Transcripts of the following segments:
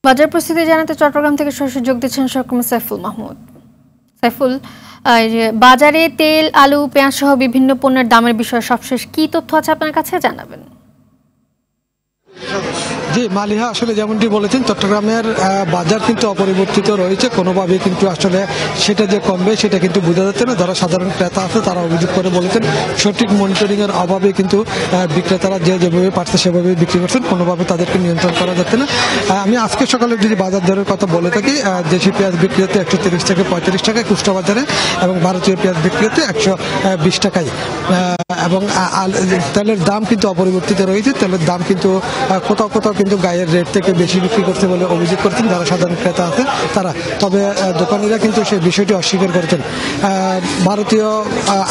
বাজার পরিস্থিতি জানাতে চট্টগ্রাম থেকে সরাসরি যোগ দিচ্ছেন সহকর্মী সাইফুল মাহমুদ। সাইফুল, বাজারে তেল, আলু, পেঁয়াজ সহ বিভিন্ন পণ্যের দামের বিষয়ে সবশেষ কি তথ্য আছে আপনার কাছে জানাবেন? জি মালিহা, আসলে যেমনটি বলেছেন চট্টগ্রামের বাজার কিন্তু অপরিবর্তিত রয়েছে, কোনোভাবে কিন্তু আসলে সেটা যে কমবে সেটা কিন্তু বোঝা যাচ্ছে না। যারা সাধারণ ক্রেতা আছে তারা অভিযোগ করে বলেছেন সঠিক মনিটরিং এর অভাবে কিন্তু বিক্রেতারা যেভাবে পারছে সেভাবে বিক্রি করছেন, কোনোভাবে তাদেরকে নিয়ন্ত্রণ করা যাচ্ছে না। আমি আজকে সকালে যদি বাজার দরের কথা বলে থাকি, দেশি পেঁয়াজ বিক্রি হতে 130 থেকে 35 টাকায় খুচরা বাজারে, এবং ভারতীয় পেঁয়াজ বিক্রি হতে 120 টাকায়, এবং তেলের দাম কিন্তু অপরিবর্তিত রয়েছে। তেলের দাম কিন্তু কোথাও কোথাও কিন্তু গায়ের রেট থেকে বেশি বিক্রি করছে বলে অভিযোগ করছেন যারা সাধারণ ক্রেতা আছে তারা। তবে দোকানিরা কিন্তু সেই বিষয়টি অস্বীকার করেছেন। ভারতীয়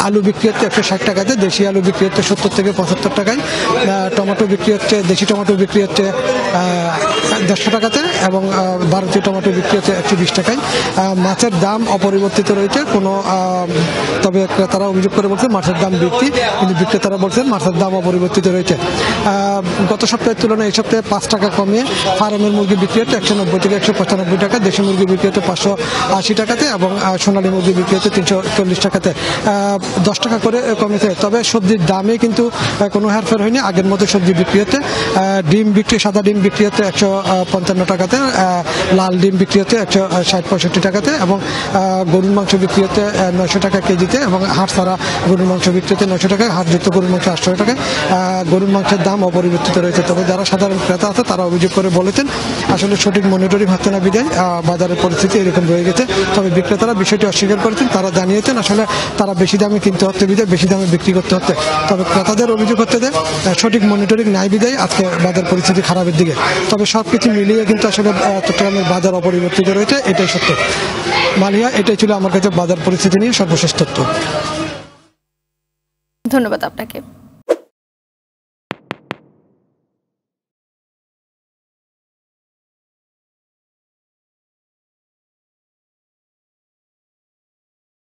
আলু বিক্রি হচ্ছে 160 টাকাতে, দেশি আলু বিক্রি হচ্ছে 70 থেকে 75 টাকায়, টমেটো বিক্রি হচ্ছে, দেশি টমেটো বিক্রি হচ্ছে 150 টাকাতে, এবং ভারতীয় টমেটো বিক্রি হচ্ছে 120 টাকায়। মাছের দাম অপরিবর্তিত রয়েছে, তবে ক্রেতারা অভিযোগ করে বলছেন মাছের দাম বৃদ্ধি, কিন্তু বিক্রেতারা বলছেন মাছের দাম অপরিবর্তিত রয়েছে। গত সপ্তাহের তুলনায় এই সপ্তাহে 5 টাকা কমিয়ে ফার্মের মুরগি বিক্রি হচ্ছে 190 থেকে 195 টাকা, দেশি মুরগি বিক্রি হচ্ছে 580 টাকাতে, এবং সোনালী মুরগি বিক্রি হচ্ছে 340 টাকাতে। 10 টাকা করে কমেছে। তবে সবজির দামে কিন্তু কোনো হেরফের হয়নি, আগের মতো সবজি বিক্রি হচ্ছে। ডিম বিক্রি, সাদা ডিম বিক্রি হচ্ছে 155 টাকাতে, লাল ডিম বিক্রি হচ্ছে 160-65 টাকাতে, এবং গরুর মাংস বিক্রি হচ্ছে 900 টাকা কেজিতে, এবং হাড় ছাড়া গরুর মাংস বিক্রি হচ্ছে 900 টাকায়, হাড়যুক্ত গরুর মাংস 800 টাকায়। গরুর মাংসের দাম অপরিবর্তিত রয়েছে। তবে যারা সাধারণ ক্রেতা আছে তারা অভিযোগ করে বলেছেন আসলে সঠিক মনিটরিং হচ্ছে না বিধায় বাজারের পরিস্থিতি এরকম রয়ে গেছে। তবে বিক্রেতারা বিষয়টি অস্বীকার করেছেন, তারা জানিয়েছেন আসলে তারা বেশি দামে কিনতে হচ্ছে বিধায় বেশি দামে বিক্রি করতে হচ্ছে। তবে ক্রেতাদের অভিযোগ হচ্ছে যে সঠিক মনিটরিং নাই বিধায় আজকে বাজার পরিস্থিতি খারাপের দিকে। তবে সবকিছু মিলিয়ে কিন্তু আসলে চট্টগ্রামের বাজার অপরিবর্তিত রয়েছে, এটাই সত্য। মালিয়া, এটাই ছিল আমার কাছে বাজার পরিস্থিতি নিয়ে সর্বশেষ তথ্য। ধন্যবাদ আপনাকে।